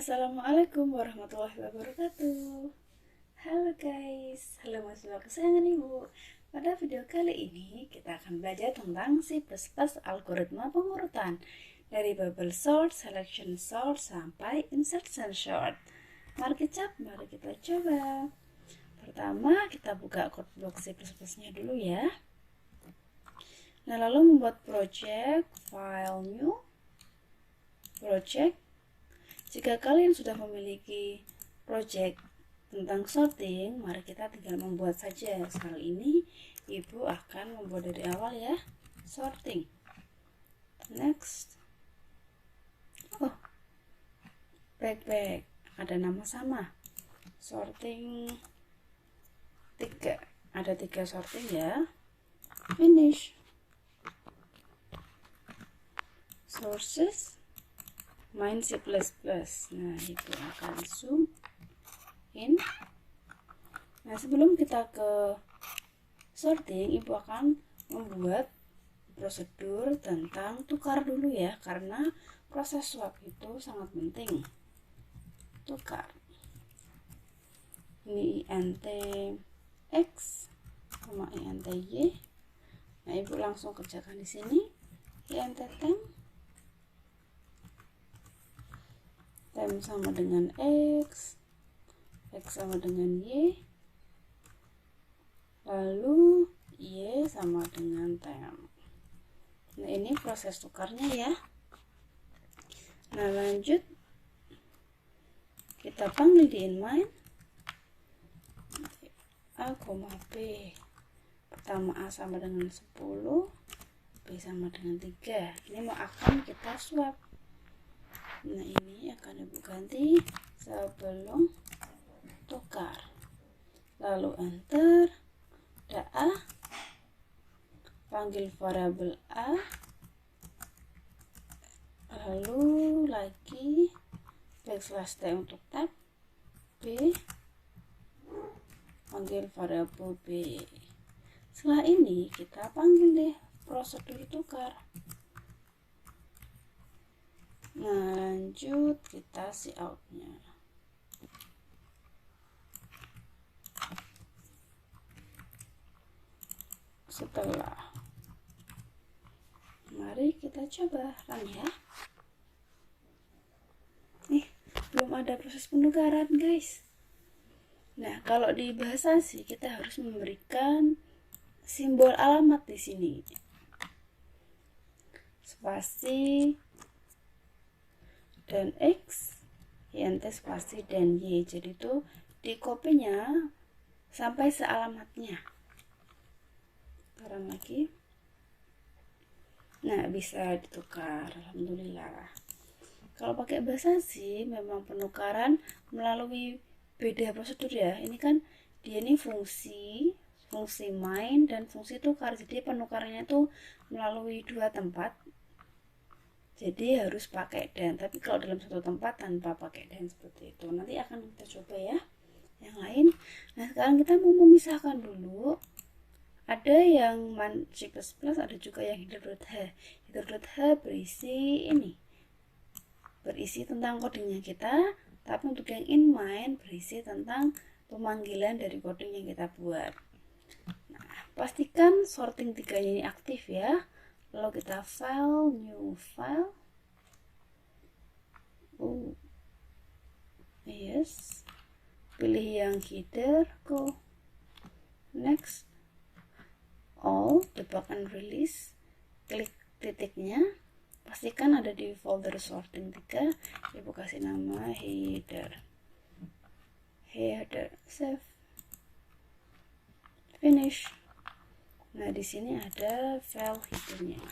Assalamualaikum warahmatullahi wabarakatuh. Halo guys, halo mahasiswa kesayangan ibu. Pada video kali ini kita akan belajar tentang C++ algoritma pengurutan dari bubble sort, selection sort, sampai insertion sort. Mari kita coba. Pertama kita buka code block C++ nya dulu ya. Nah, lalu membuat project, file new, project. Jika kalian sudah memiliki project tentang sorting, mari kita tinggal membuat saja. Kali ini ibu akan membuat dari awal ya, sorting. Next. Oh, back, ada nama sama, sorting 3, ada 3 sorting ya. Finish. Sources main C++. Nah, itu akan zoom in. Nah, sebelum kita ke sorting, ibu akan membuat prosedur tentang tukar dulu ya, karena proses swap itu sangat penting. Tukar ini int x sama int y. Nah, ibu langsung kerjakan di sini. Int temp sama dengan x sama dengan y, lalu y sama dengan temp. Nah, ini proses tukarnya ya. Nah, lanjut kita panggil di inline a, b. Pertama a sama dengan 10, b sama dengan 3. Ini mau akan kita swap. Nah, ini akan ibu ganti sebelum tukar. Lalu enter, ada a, panggil variabel a, lalu lagi backslash t untuk tab, b, panggil variabel b. Setelah ini kita panggil deh prosedur tukar. Nah, lanjut kita see outnya. Setelah, mari kita coba run ya. Belum ada proses penukaran guys. Nah, kalau di bahasa C kita harus memberikan simbol alamat di sini. Spasi dan x, int spasi dan y. Jadi itu di copy-nya sampai sealamatnya. Sekarang lagi. Nah, bisa ditukar. Alhamdulillah. Kalau pakai bahasa C memang penukaran melalui beda prosedur ya. Ini kan dia ini fungsi main dan fungsi tukar. Jadi penukarannya itu melalui dua tempat. Jadi harus pakai dan, tapi kalau dalam satu tempat tanpa pakai dan seperti itu. Nanti akan kita coba ya yang lain. Nah, sekarang kita mau memisahkan dulu. Ada yang C++, ada juga yang header.h. Header.h berisi ini, berisi tentang codingnya kita, tapi untuk yang in main berisi tentang pemanggilan dari coding yang kita buat. Nah, pastikan sorting 3 ini aktif ya. Lalu kita file, new file. Yes. Pilih yang header, go. Next. All, debug and release. Klik titiknya. Pastikan ada di folder sorting 3. Ibu kasih nama header. Save. Finish. Nah, di sini ada file headernya.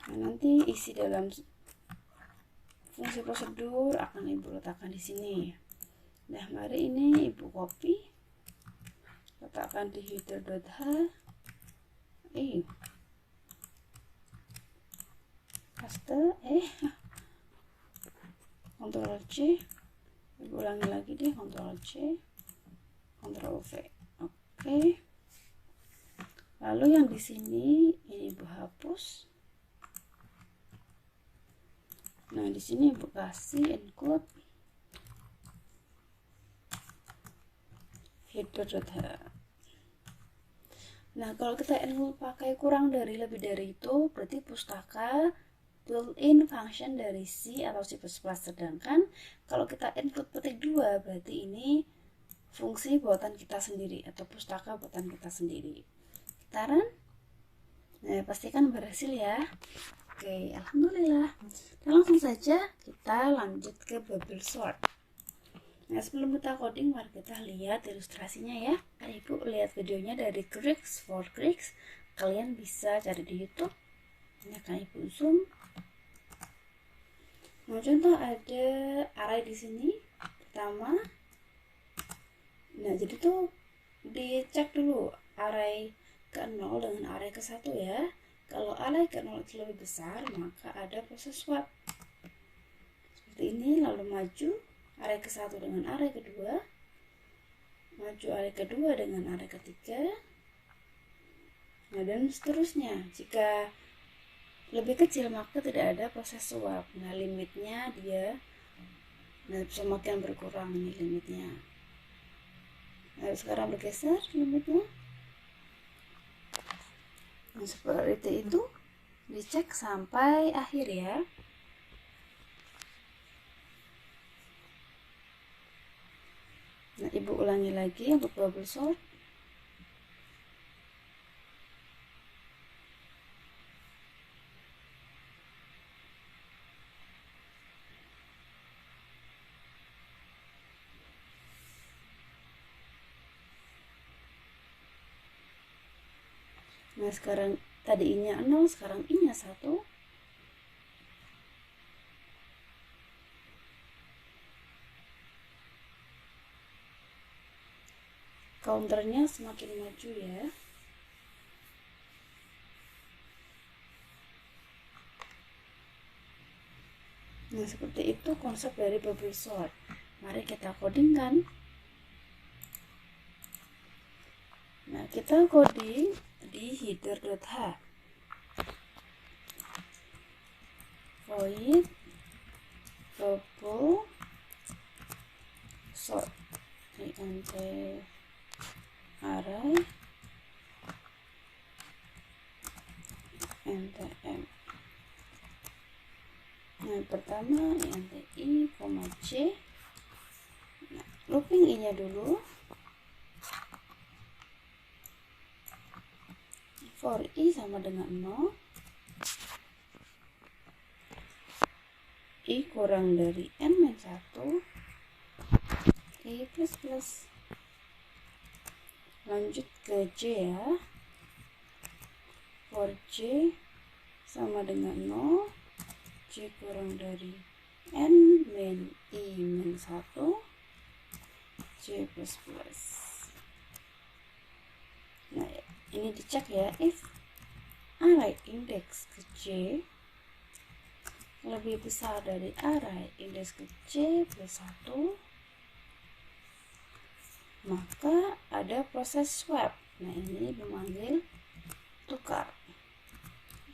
Nah, nanti isi dalam fungsi prosedur akan ibu letakkan di sini. Nah, mari ini ibu copy, letakkan di header.h. Paste, Ctrl C. Ibu ulangi lagi deh, Ctrl C, Ctrl V. Oke. Lalu yang di sini ini ibu hapus. Nah, di sini Ibu kasih include header.h. Nah, kalau kita include pakai kurang dari lebih dari itu, berarti pustaka built-in function dari C atau C++. Sedangkan kalau kita include petik 2, berarti ini fungsi buatan kita sendiri atau pustaka buatan kita sendiri. Kita run. Nah, pastikan berhasil ya. Oke, alhamdulillah. Dan langsung saja kita lanjut ke bubble sort. Nah, sebelum kita coding, mari kita lihat ilustrasinya ya. Nah, Ibu lihat videonya dari Greeks for Greeks. Kalian bisa cari di YouTube. Ini akan Ibu zoom. Nah, contoh ada array di sini. Pertama, nah jadi tuh dicek dulu array ke 0 dengan array ke 1 ya. Kalau array ke 0 itu lebih besar, maka ada proses swap. Seperti ini, lalu maju array ke 1 dengan array kedua, maju array kedua dengan array ketiga, nah dan seterusnya. Jika lebih kecil maka tidak ada proses swap. Nah, limitnya dia semakin berkurang ini limitnya. Nah, sekarang bergeser limitnya. Nah, seperti itu dicek sampai akhir ya. Nah, Ibu ulangi lagi untuk bubble sort. Nah, sekarang tadi I-nya 0, sekarang I-nya 1. Counternya semakin maju ya. Nah, seperti itu konsep dari bubble sort. Mari kita codingkan. Nah, kita coding di header.h. Void bubble sort int array ntm. Nah, pertama int I, C. Nah, looping I-nya dulu. For I sama dengan 0. I kurang dari n-1. I plus plus. Lanjut ke J ya. For J sama dengan 0. J kurang dari n min I min 1. J plus plus. Nah, ini dicek ya. If array index ke J lebih besar dari array indeks ke C plus 1, maka ada proses swap. Nah, ini memanggil tukar.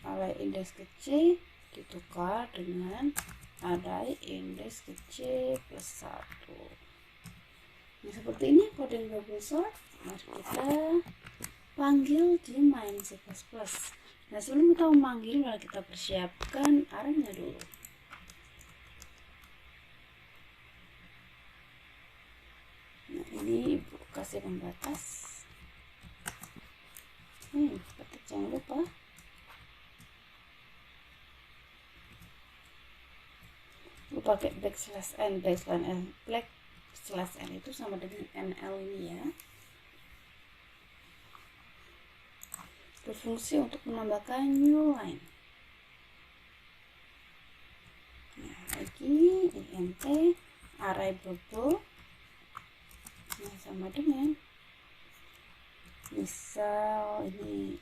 Array indeks ke C ditukar dengan array indeks ke C plus 1. Nah, seperti ini coding bubble sort. Mari kita panggil di main C++. Nah, sebelum kita memanggil, mari kita persiapkan arraynya dulu. Nah, ini Ibu kasih pembatas. Petik jangan lupa. Ibu pakai backslash n itu sama dengan nl ini ya. Berfungsi untuk menambahkan new line. Nah, lagi int array bubble. Nah, sama dengan misal ini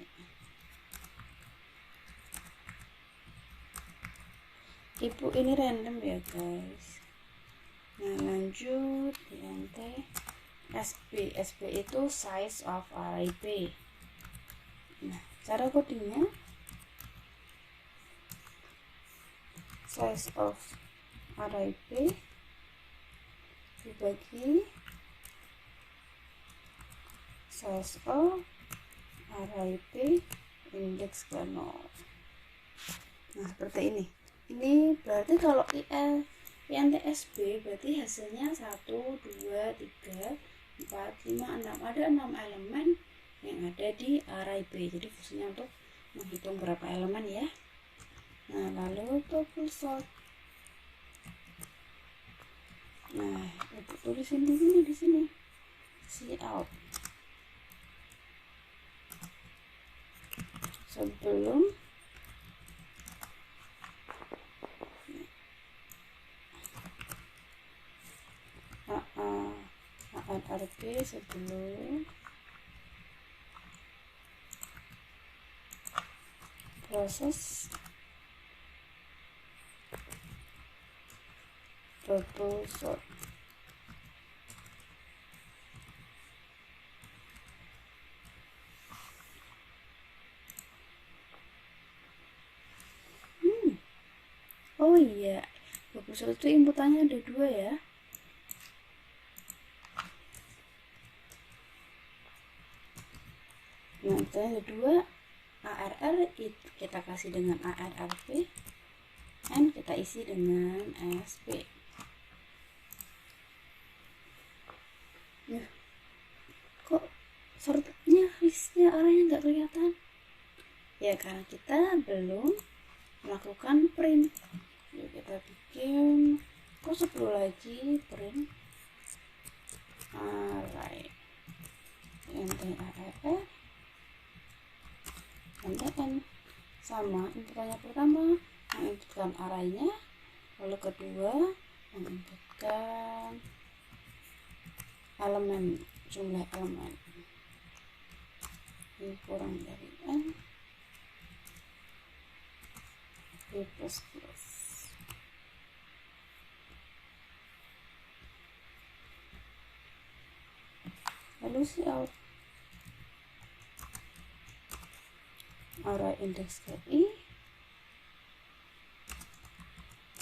Ibu ini random ya guys. Nah, lanjut int sp itu size of array p. Nah, cara codingnya size of array P dibagi size of array P indeks ke 0. Nah, seperti ini. Ini berarti kalau INTSB berarti hasilnya 1, 2, 3, 4, 5, 6. Ada 6 elemen yang ada di array B. Jadi fungsinya untuk menghitung berapa elemen ya. Nah, lalu tuple sort. Nah, Ibu tulisin di sini. Cout. Sebelum ARP sebelum proses tuple sort. Oh iya, tuple sort itu inputannya ada 2 ya. Nah, inputannya ada 2. ARR itu kita kasih dengan ARRP, N kita isi dengan SP. Ya, kok sortnya listnya arahnya nggak kelihatan? Ya karena kita belum melakukan print. Yuk kita bikin proses 10 lagi print array NTARR NTN sama inputannya pertama menginputkan arraynya, lalu kedua menginputkan elemen, jumlah elemen ini kurang dari N B++. Lalu cout array indeks KI,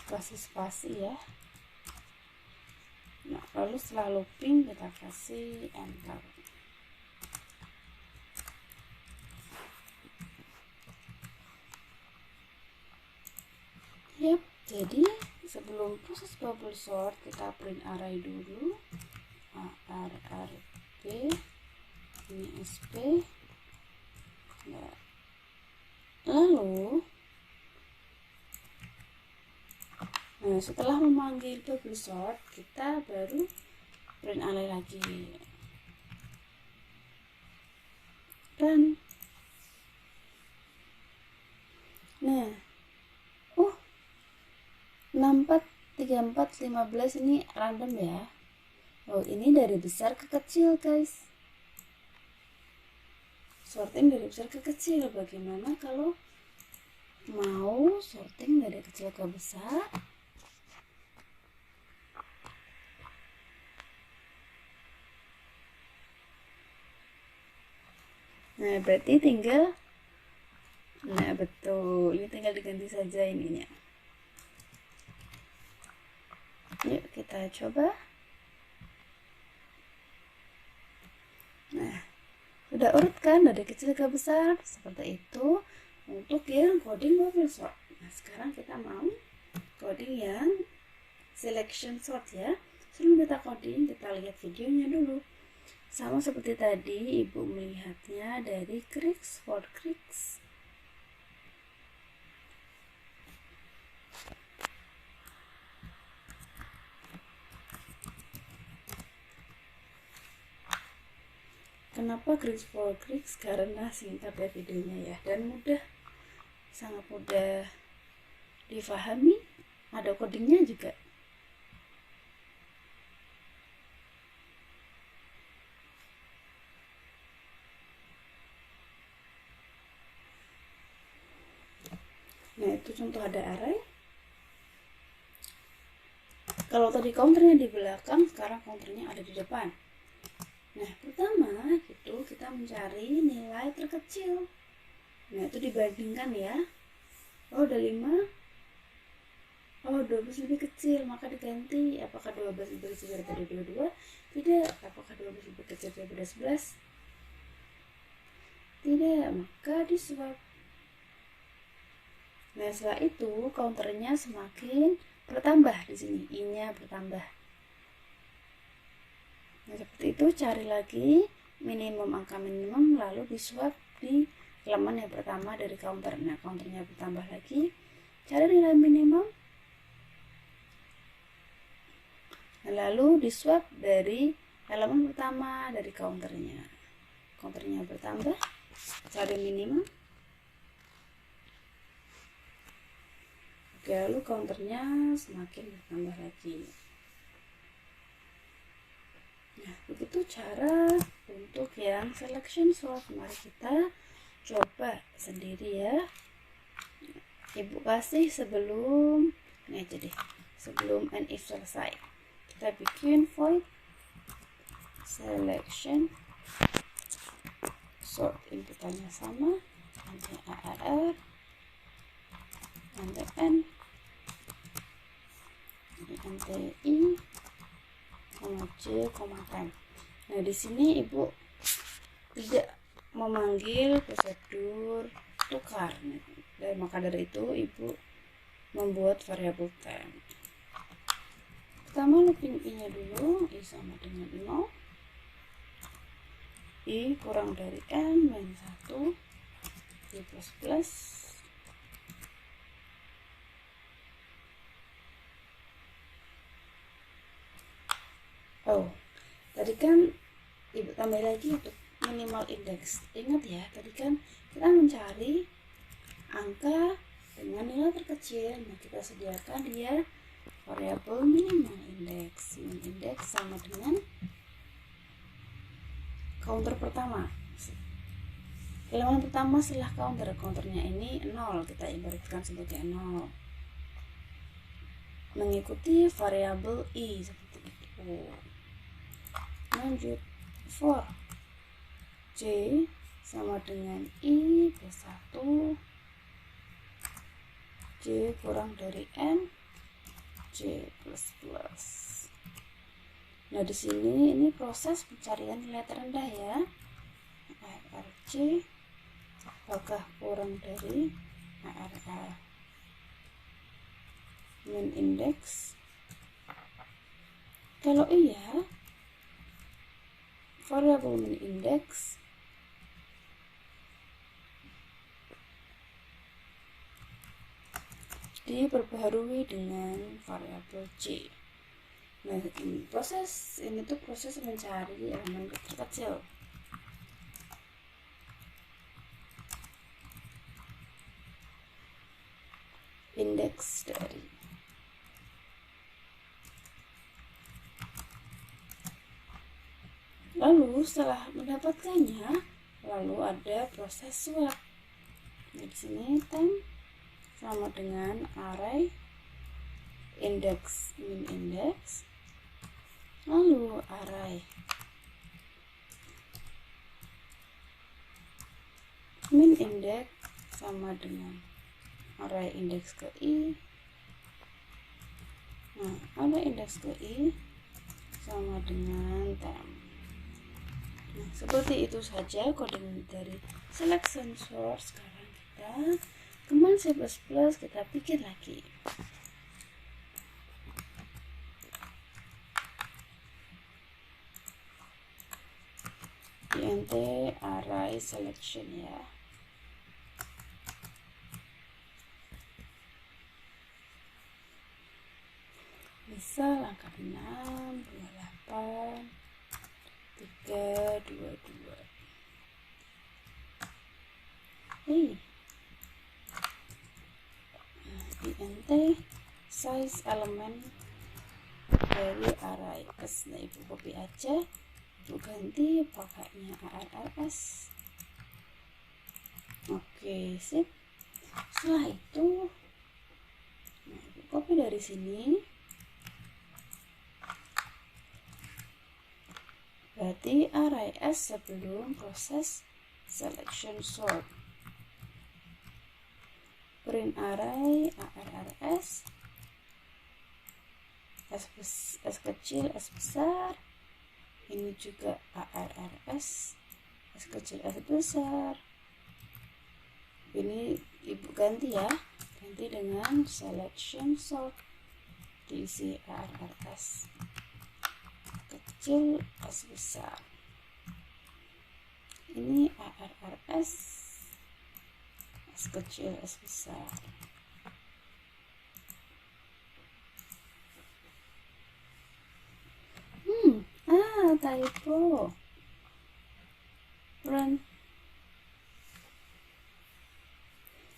kasih spasi ya. Nah, lalu setelah looping kita kasih enter. Yap, jadi sebelum proses bubble sort kita print array dulu. ARRP ini SP. Nah, lalu setelah memanggil bubble sort kita baru print array lagi dan nah 64 34 15 ini random ya. Oh, ini dari besar ke kecil guys, sorting dari besar ke kecil. Bagaimana kalau mau sorting dari kecil ke besar? Nah, berarti tinggal, nah betul, ini tinggal diganti saja ininya. Yuk kita coba. Nah, sudah urut kan dari kecil ke besar seperti itu untuk yang coding bubble sort. Nah, sekarang kita mau coding yang selection sort ya. Sebelum kita coding, kita lihat videonya dulu. Sama seperti tadi, Ibu melihatnya dari Krix for Krix. Kenapa Krix for Krix? Karena singkat ya videonya ya, dan mudah, sangat mudah difahami. Ada codingnya juga. Nah, itu contoh ada array. Kalau tadi counternya di belakang, sekarang counternya ada di depan. Nah, pertama itu kita mencari nilai terkecil. Nah, itu dibandingkan ya. Oh, ada 5. 12 lebih kecil, maka diganti. Apakah 12 lebih kecil daripada 22? Tidak. Apakah 12 lebih kecil daripada 11? Tidak, maka di swap. Nah, setelah itu counternya semakin bertambah di sini, i-nya bertambah. Nah, seperti itu cari lagi minimum, angka minimum, lalu di swap di elemen yang pertama dari counter. Nah, counternya bertambah lagi, cari nilai minimum, lalu di swap dari elemen pertama dari counternya. Counternya bertambah, cari minimum. Oke, lalu counternya semakin bertambah lagi. Nah, begitu cara untuk yang selection sort. Mari kita coba sendiri ya. Ibu kasih sebelum ini aja deh, sebelum and if selesai, kita bikin void selection sort, inputannya sama, nanti arr, nanti n, nanti i, sama j, time. Nah, di sini ibu tidak memanggil prosedur tukar, dan maka dari itu ibu membuat variabel temp. Pertama looping i-nya dulu, i sama dengan 0, i kurang dari n min 1, i plus plus, oh tadi kan ibu tambah lagi untuk minimal index. Ingat ya, tadi kan kita mencari angka dengan nilai terkecil. Nah, kita sediakan dia variabel minimal index. Min index sama dengan counter pertama, elemen pertama setelah counter. Counternya ini 0, kita ibaratkan sebagai 0, mengikuti variabel i seperti itu. Lanjut for j sama dengan i plus 1, j kurang dari n, j plus plus. Nah, di sini ini proses pencarian nilai terendah ya. arj apakah kurang dari arr min index? Kalau iya, variabel min index diperbaharui dengan variabel j. Nah, proses ini tuh proses mencari elemen terkecil. Indeks dari lalu setelah mendapatkannya, lalu ada proses swap. Nah, di sini temp sama dengan array index min index, lalu array min index sama dengan array index ke i. Nah, array index ke i sama dengan temp. Nah, seperti itu saja kode dari selection sort. Sekarang kita kembali C++, kita bikin lagi. int array selection ya. Bisa langkah 6, 28, 3, 22. int size elemen dari array s. Nah, ibu copy aja, ibu ganti pakainya arrs. Oke, sip. Setelah itu, nah, ibu copy dari sini, berarti array s sebelum proses selection sort. Print array arrs S kecil S besar, ini juga ARRS S kecil S besar. Ini ibu ganti ya, ganti dengan selection sort, diisi ARRS kecil S besar. Ini ARRS S kecil S besar. Typo. Run.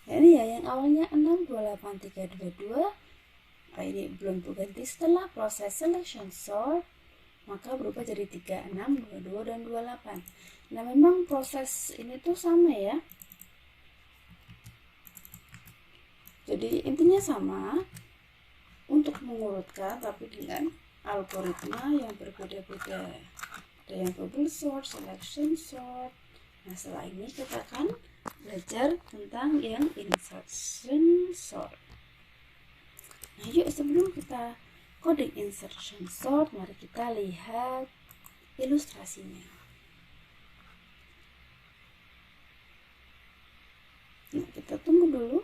Ya, ini ya yang awalnya 628322. Ini belum berganti. Setelah proses selection sort, maka berubah jadi 36, 22 dan 28. Nah, memang proses ini tuh sama ya. Jadi intinya sama untuk mengurutkan, tapi dengan algoritma yang berbeda-beda. Ada yang bubble sort, selection sort. Nah, setelah ini kita akan belajar tentang yang insertion sort. Nah, yuk sebelum kita coding insertion sort, mari kita lihat ilustrasinya. Nah, kita tunggu dulu.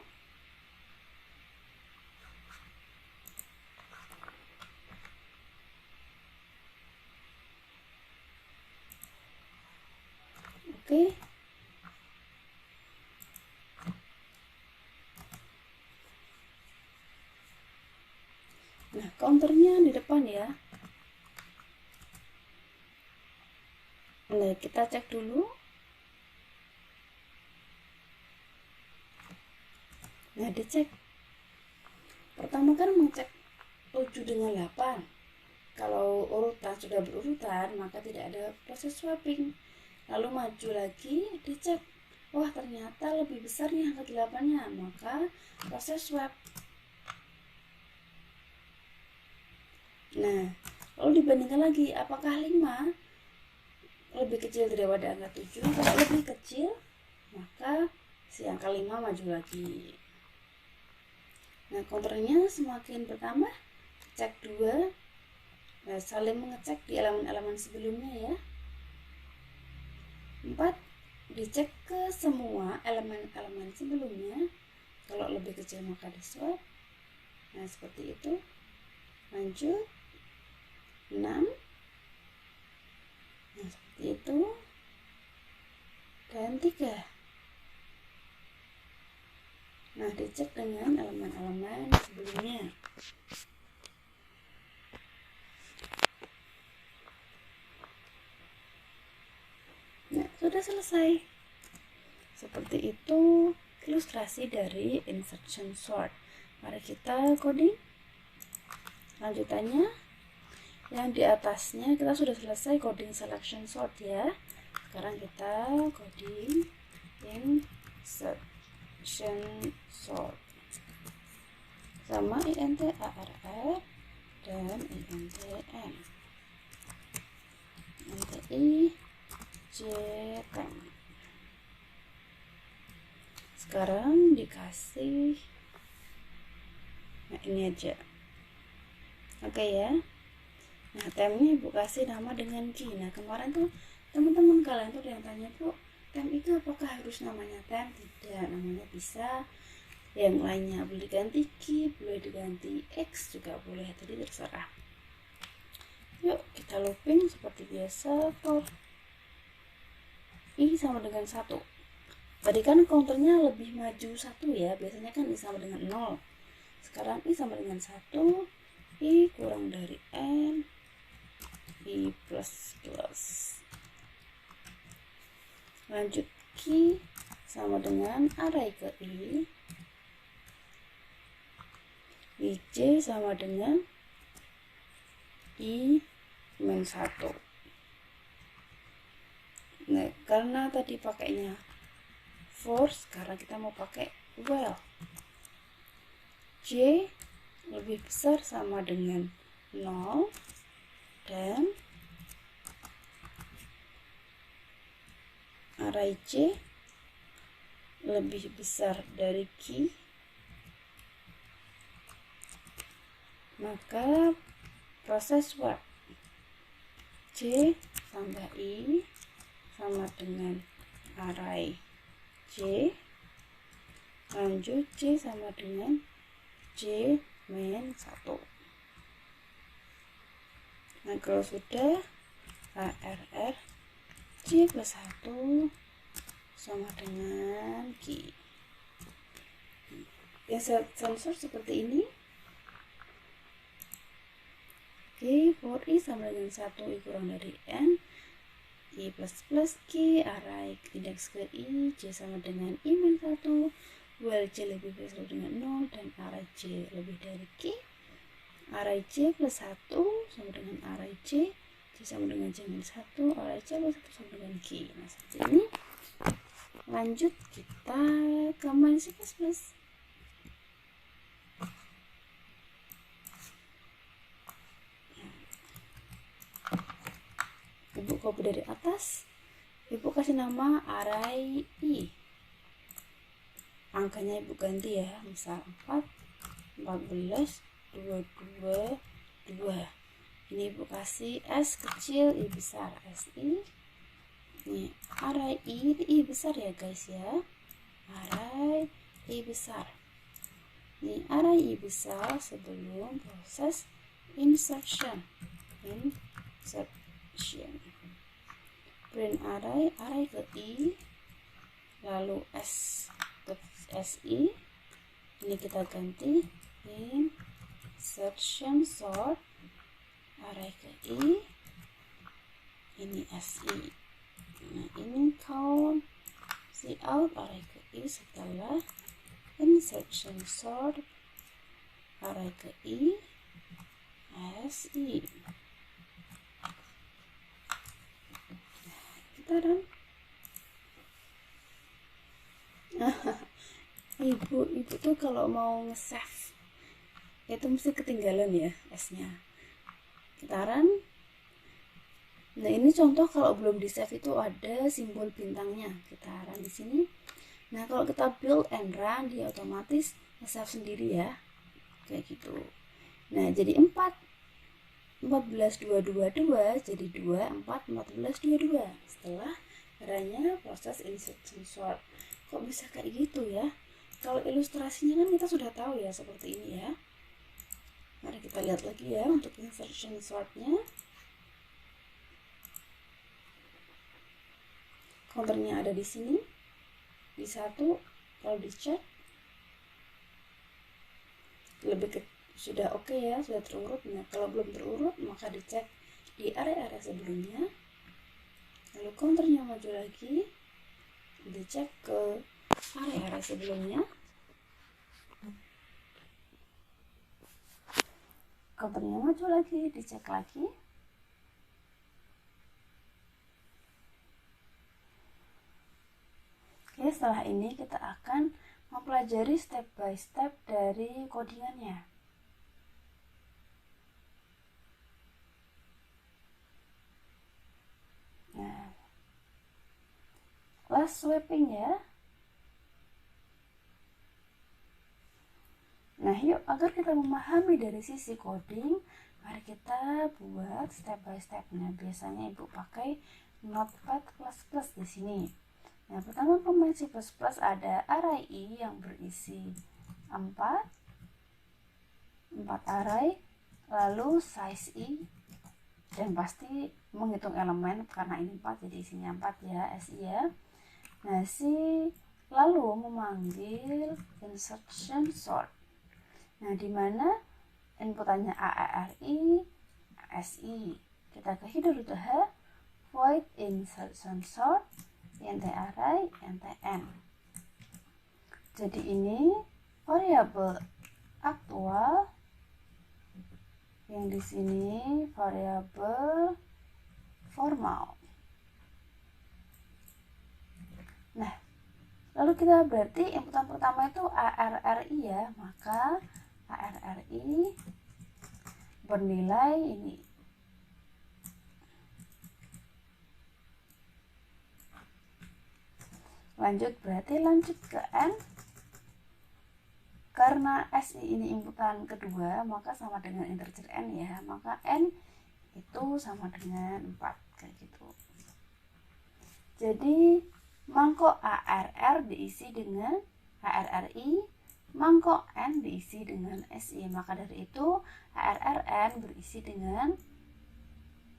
Oke. Nah, counternya di depan ya. Nah, kita cek dulu. Nah, dicek. Pertama kan mengecek 7 dengan 8. Kalau urutan sudah berurutan, maka tidak ada proses swapping. Lalu maju lagi, dicek. Wah, ternyata lebih besar nih angka 8-nya, maka proses swap. Nah, lalu dibandingkan lagi, apakah 5 lebih kecil daripada angka 7? Kalau lebih kecil, maka si angka 5 maju lagi. Nah, counternya semakin bertambah, cek 2. Nah, saling mengecek di elemen-elemen sebelumnya ya. 4, dicek ke semua elemen-elemen sebelumnya. Kalau lebih kecil maka di swap. Nah, seperti itu. Lanjut. 6. Nah, seperti itu. Dan 3. Nah, dicek dengan elemen-elemen sebelumnya. Nah, sudah selesai. Seperti itu ilustrasi dari insertion sort. Mari kita coding. Lanjutannya, yang di atasnya kita sudah selesai coding selection sort ya. Sekarang kita coding insertion sort sama int arr dan int n, int jtem. Sekarang dikasih, nah ini aja. Oke ya. Nah, temnya ibu kasih nama dengan key. Nah, kemarin tuh teman-teman kalian tuh yang tanya, Bu, tem itu apakah harus namanya tem? Tidak, namanya bisa. Yang lainnya boleh diganti key, boleh diganti x juga boleh, jadi terserah. Yuk kita looping seperti biasa. For i sama dengan 1. Tadi kan counternya lebih maju 1 ya, biasanya kan i sama dengan 0. Sekarang i sama dengan 1, i kurang dari n, i plus plus. Lanjut key sama dengan array ke i j sama dengan i min 1. Nah, karena tadi pakainya for, sekarang kita mau pakai while. J lebih besar sama dengan 0 dan array J lebih besar dari key, maka proses swap. C tambah I sama dengan array C, lanjut C sama dengan C min 1. Nah kalau sudah, ARR C plus 1 sama dengan Q. Yang sensor seperti ini. Oke, for I sama dengan 1 I kurang dari N, I plus plus Q, array indeks ke I, C sama dengan I min 1, while C lebih dari 1 dengan 0, dan array C lebih dari Q. Array C plus 1 sama dengan array C, C sama dengan C min 1, array C plus 1 sama dengan Q. Nah seperti ini. Lanjut kita ke main C++. Ibu copy dari atas, ibu kasih nama array I, angkanya ibu ganti ya, misal 4, 14, 22, 2. Ini ibu kasih S kecil I besar, SI. Nih array I besar ya guys ya, array I besar. Nih array I besar sebelum proses insertion. Print array ke I, lalu S ke SI. Ini kita ganti insertion sort array ke I, ini SI. Nah ini count cout array ke I setelah insertion sort array ke I, SI. Kita run. Ibu tuh kalau mau nge-save itu mesti ketinggalan ya S-nya. Kita run. Nah ini contoh kalau belum di save itu ada simbol bintangnya, kita run di sini. Nah kalau kita build and run dia otomatis nge-save sendiri ya, kayak gitu. Nah jadi 4, 14, 2, 2, 2 jadi 2, 4, 14, 2, 2 setelah adanya proses insertion sort. Kok bisa kayak gitu ya? Kalau ilustrasinya kan kita sudah tahu ya seperti ini ya. Mari kita lihat lagi ya untuk insertion sortnya. Counternya ada di sini, di 1. Kalau dicek lebih ke sudah oke ya, sudah terurut. Nah kalau belum terurut maka dicek di area-area sebelumnya, lalu counternya maju lagi, dicek ke area-area sebelumnya, counternya maju lagi, dicek lagi. Oke, setelah ini kita akan mempelajari step by step dari codingannya. Nah, last swapping ya. Nah, yuk agar kita memahami dari sisi coding, mari kita buat step by step-nya. Biasanya Ibu pakai Notepad++ di sini. Nah, pertama pemain C++ ada array I yang berisi 4 array, lalu size I, dan pasti menghitung elemen karena ini 4 jadi isinya 4 ya, SI ya. Nah, lalu memanggil insertion sort. Nah, di mana inputannya ARRI, SI. Kita ke header.h, void insertion sort, int array, int n. Jadi ini variabel aktual, yang di sini variabel formal. Nah, lalu kita berarti inputan pertama itu ARRI ya, maka ARRI bernilai ini. Lanjut berarti lanjut ke N, ke karena SI ini inputan kedua, maka sama dengan integer N ya, maka N itu sama dengan 4, kayak gitu. Jadi mangkok ARR diisi dengan ARRI, mangkok N diisi dengan SI, maka dari itu ARRN berisi dengan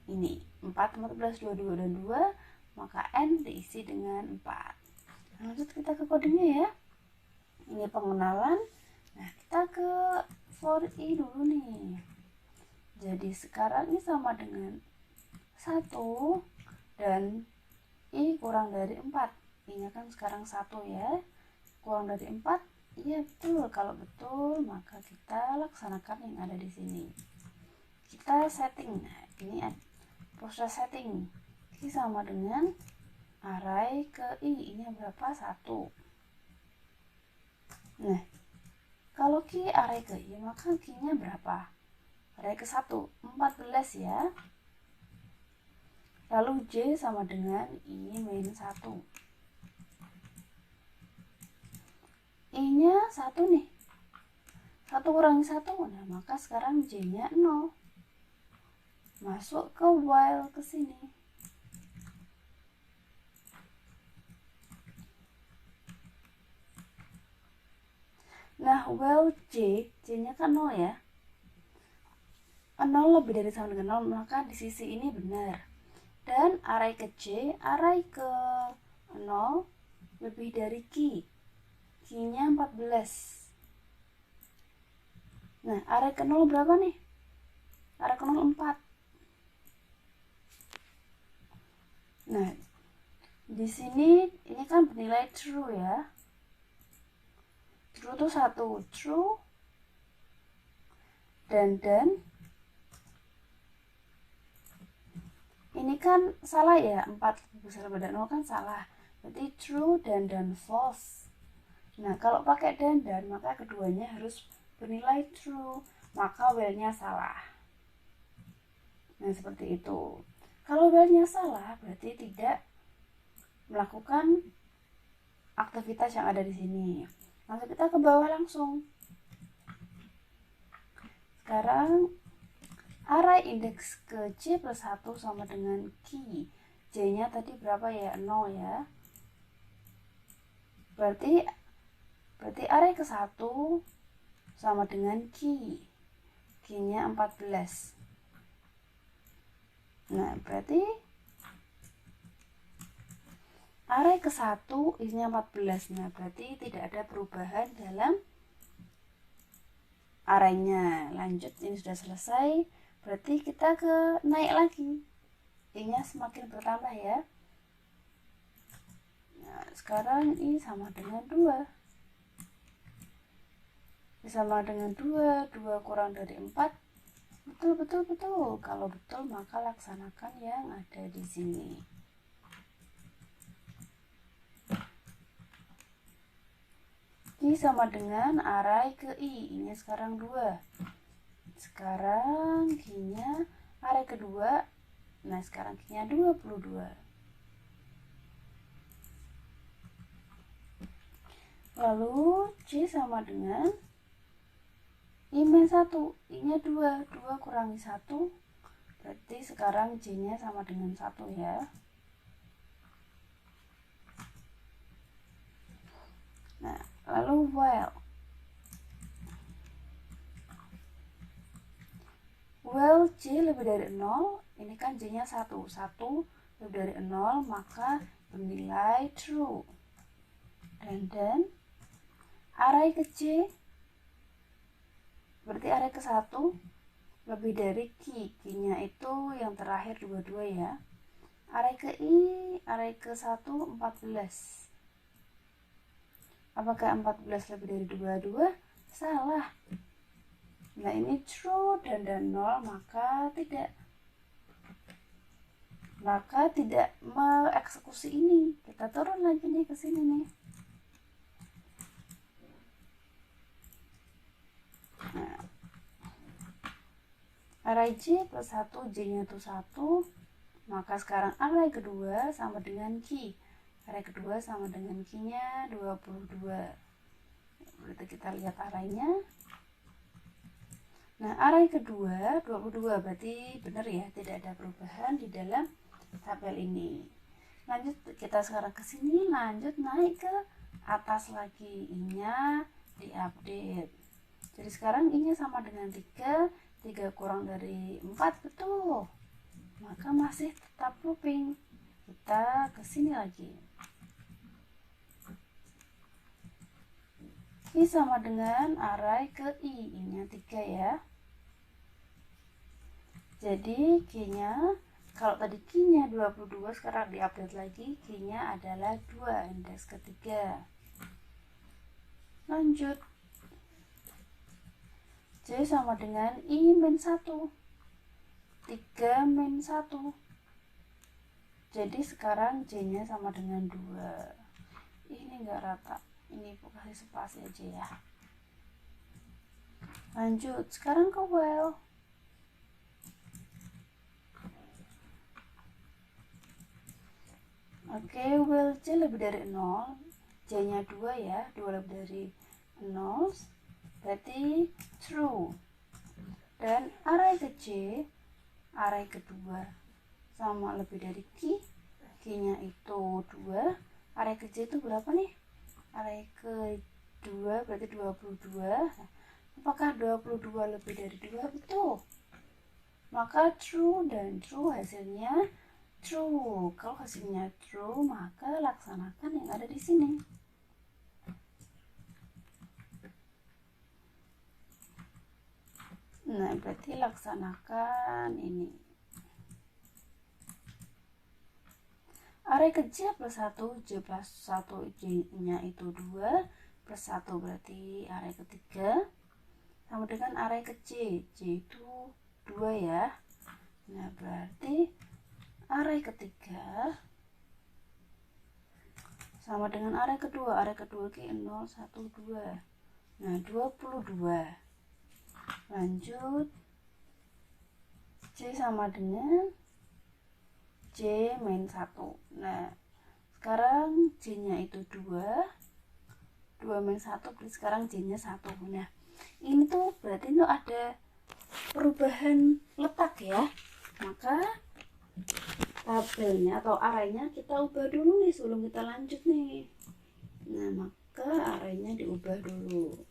ini 4, 14, 22, dan 2, maka N diisi dengan 4. Lanjut kita ke kodenya ya. Ini pengenalan. Nah, kita ke for I dulu nih. Jadi sekarang ini sama dengan 1 dan I kurang dari 4. I-nya kan sekarang 1 ya. Kurang dari 4. Iya betul. Kalau betul, maka kita laksanakan yang ada di sini. Kita setting. Nah, ini proses setting. I sama dengan array ke I. Ini berapa? 1. Nah, kalau Q array ke I, maka Q-nya berapa? Array ke 1, 14 ya. Lalu J sama dengan I min 1. I-nya 1 nih. 1 kurangi 1, nah maka sekarang J-nya 0. Masuk ke while ke sini. Nah, while J-nya kan 0 ya. 0 lebih dari sama dengan 0, maka di sisi ini benar. Dan array ke J, array ke 0 lebih dari Q. Q-nya 14. Nah, array ke 0 berapa nih? Array ke 0 4. Nah, di sini ini kan bernilai true ya. True itu 1, true. Dan ini kan salah ya, 4 besar pada 0 kan salah. Berarti true dan false. Nah, kalau pakai dan maka keduanya harus bernilai true, maka while-nya salah. Nah, seperti itu. Kalau while-nya salah, berarti tidak melakukan aktivitas yang ada di sini. Langsung kita ke bawah langsung. Sekarang array indeks ke J plus 1 sama dengan Q. J-nya tadi berapa ya? 0 ya. Berarti array ke 1 sama dengan Q. Q-nya 14. Nah, berarti array ke 1 isinya 14. Nah, berarti tidak ada perubahan dalam arraynya. Lanjut, ini sudah selesai. Berarti kita ke naik lagi. I-nya semakin bertambah ya. Nah, sekarang I sama dengan 2. I sama dengan 2. 2 kurang dari 4. Betul. Kalau betul, maka laksanakan yang ada di sini. I sama dengan array ke I. Ini sekarang 2. Sekarang Q-nya array kedua. Nah, sekarang Q-nya 22. Lalu J sama dengan I min 1. I-nya 2. 2 kurangi 1. Berarti sekarang J-nya sama dengan 1 ya. Nah, lalu while J lebih dari 0, ini kan J-nya 1. 1 lebih dari 0, maka bernilai true. Dan array ke J, berarti array ke 1 lebih dari Q. Q-nya itu yang terakhir 22 ya. Array ke I, array ke 1, 14. Apakah 14 lebih dari 22? Salah. Nah, ini true dan 0, maka tidak mengeksekusi ini. Kita turun lagi nih ke sini nih. Nah, array J plus 1, J-nya itu 1, maka sekarang array kedua sama dengan Q. Array kedua sama dengan Q-nya 22. Berarti kita lihat arraynya. Nah, array kedua 22, berarti benar ya, tidak ada perubahan di dalam tabel ini. Lanjut kita sekarang ke sini, lanjut naik ke atas lagi, I-nya diupdate. Jadi sekarang I-nya sama dengan 3, 3 kurang dari 4, betul. Maka masih tetap looping. Kita ke sini lagi. I sama dengan array ke I, I-nya 3 ya. Jadi Q-nya, kalau tadi Q-nya 22, sekarang diupdate lagi, Q-nya adalah 2, indeks ketiga. Lanjut. J sama dengan I-1, 3 min 1. Jadi sekarang J-nya sama dengan 2. Ini enggak rata. Ini kasih spasi aja ya. Lanjut, sekarang ke while. Oke, while J lebih dari 0, J-nya 2 ya, 2 lebih dari 0, berarti true. Dan array ke J, array kedua, sama lebih dari Q, Q-nya itu 2, array ke J itu berapa nih? Array kedua berarti 22. Apakah 22 lebih dari 2? Betul. Maka true dan true hasilnya true. Kalau hasilnya true, maka laksanakan yang ada di sini. Nah, berarti laksanakan ini. Array ke J plus 1, J plus 1, J-nya itu 2, plus 1 berarti array ketiga. Sama dengan array ke J, J itu 2 ya. Nah, berarti array ketiga sama dengan array kedua ke 0, 1, 2. Nah, 22. Lanjut, J sama dengan J min 1. Nah, sekarang J-nya itu 2 min 1, berarti sekarang J-nya 1. Nah, ini tuh berarti itu ada perubahan letak ya. Maka tabelnya atau arraynya kita ubah dulu nih sebelum kita lanjut nih. Nah, maka arraynya diubah dulu.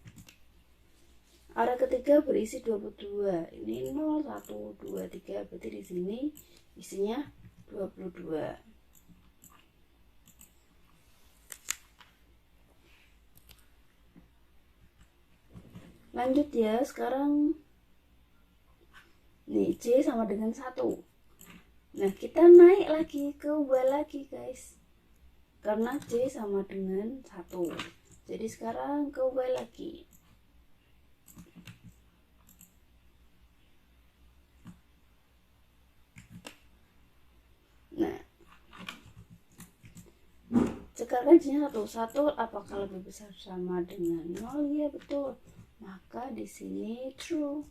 Array ketiga berisi 22. Ini 0, 1, 2, 3. Berarti di sini isinya 22. Lanjut ya, sekarang nih J sama dengan 1. Nah, kita naik lagi ke while lagi guys, karena J sama dengan 1. Jadi sekarang ke while lagi. Nah, sekarang J-nya 1, apakah lebih besar sama dengan 0? Ya, betul. Maka di sini true.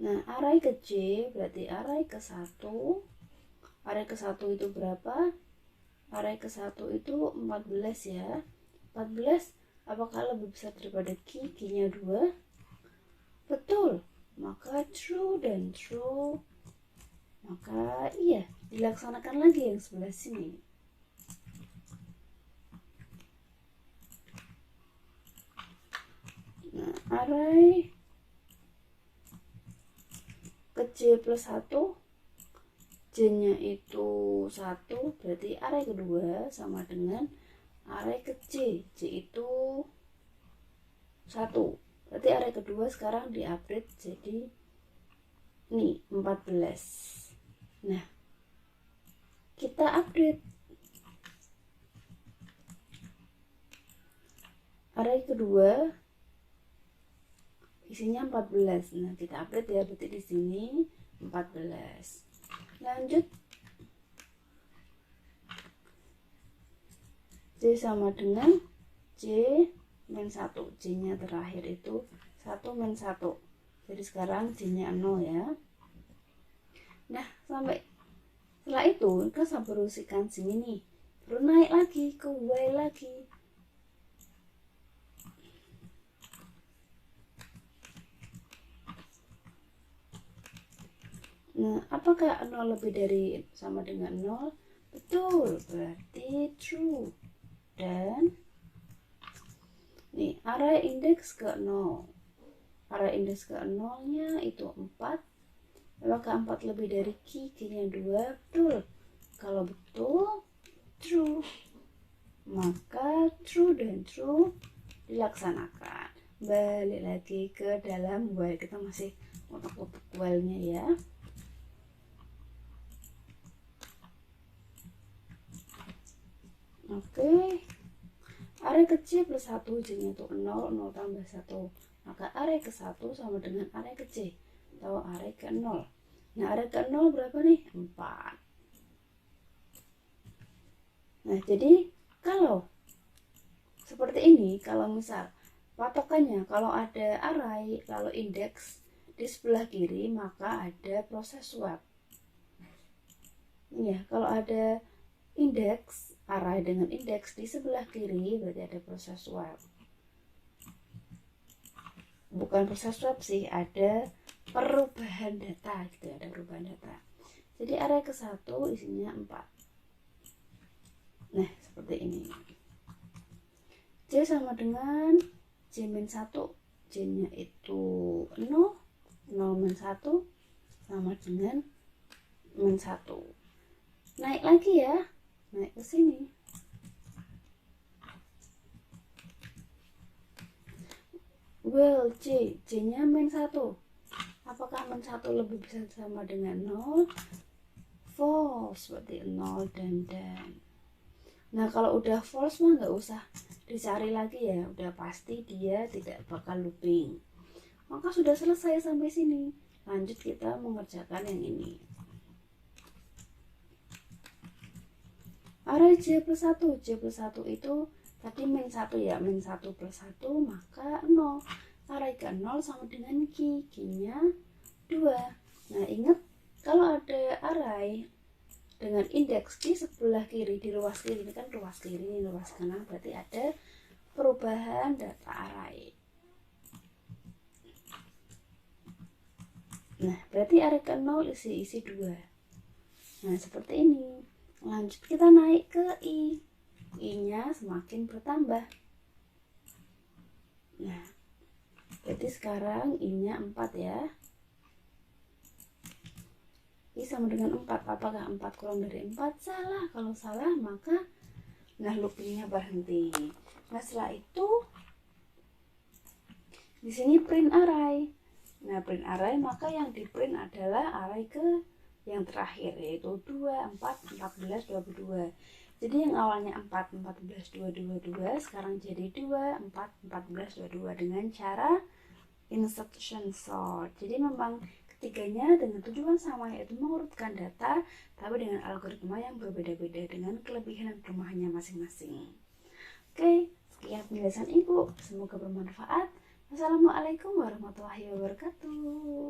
Nah, array ke J berarti array ke 1. Array ke 1 itu berapa? Array ke 1 itu 14 ya. 14 apakah lebih besar daripada Q? Q-nya 2. Betul. Maka true dan true. Maka iya, dilaksanakan lagi yang sebelah sini. Nah, array ke J plus 1, J-nya itu 1, berarti array kedua sama dengan array ke J. J itu 1, berarti array kedua sekarang diupdate jadi nih 14. Nah, kita update array kedua isinya 14. Nah, kita update ya, berarti di sini 14. Lanjut, J sama dengan J min 1. J-nya terakhir itu 1 min 1. Jadi sekarang J-nya 0 ya. Nah, setelah itu kita berusikan sini nih, baru naik lagi ke while lagi. Nah, apakah 0 lebih dari sama dengan 0? Betul, berarti true. Dan nih, array indeks ke 0. Array indeks ke 0-nya itu 4. Apakah 4 lebih dari Q-nya 2? Betul. Kalau betul, true. Maka true dan true dilaksanakan. Balik lagi ke dalam while, kita masih utak-utak while-nya ya. Oke, array ke C plus 1, J-nya itu 0, 0 tambah 1. Maka array ke 1 sama dengan array ke C, atau array ke 0. Nah, array ke 0 berapa nih? 4. Nah, jadi kalau seperti ini, kalau misal patokannya, kalau ada array lalu indeks di sebelah kiri, maka ada proses swap. Ya, kalau ada indeks, array dengan indeks di sebelah kiri, berarti ada proses swap. Bukan proses swap sih, ada perubahan data gitu, ada perubahan data. Jadi array ke 1 isinya 4. Nah, seperti ini. J sama dengan J min 1. J-nya itu 0, 0 min 1 sama dengan min 1. Naik lagi ya, naik ke sini. Well, J-nya min 1. Apakah min 1 lebih bisa sama dengan 0? False, berarti 0 dan. Nah, kalau udah false mah nggak usah dicari lagi ya, udah pasti dia tidak bakal looping. Maka sudah selesai sampai sini. Lanjut kita mengerjakan yang ini. Array J plus 1. J plus 1 itu tadi min 1 ya, min 1 plus 1 maka 0. Array ke 0 sama dengan Q-nya 2. Nah, ingat kalau ada array dengan indeks di sebelah kiri, di ruas kiri, ini kan ruas kiri, ini ruas kanan, berarti ada perubahan data array. Nah, berarti array ke 0 isi 2. Nah, seperti ini. Lanjut kita naik ke I. I-nya semakin bertambah. Nah, jadi sekarang I-nya 4 ya. I sama dengan 4. Apakah 4 kurang dari 4? Salah. Kalau salah maka loopingnya berhenti. Nah, setelah itu di sini print array. Nah, print array maka yang di print adalah array ke yang terakhir, yaitu 2, 4, 14, 22. Jadi yang awalnya 4, 14, 22, sekarang jadi 2, 4, 14, 22 dengan cara insertion sort. Jadi memang ketiganya dengan tujuan sama, yaitu mengurutkan data, tapi dengan algoritma yang berbeda-beda dengan kelebihan dan kelemahannya masing-masing. Oke, sekian penjelasan Ibu. Semoga bermanfaat. Wassalamualaikum warahmatullahi wabarakatuh.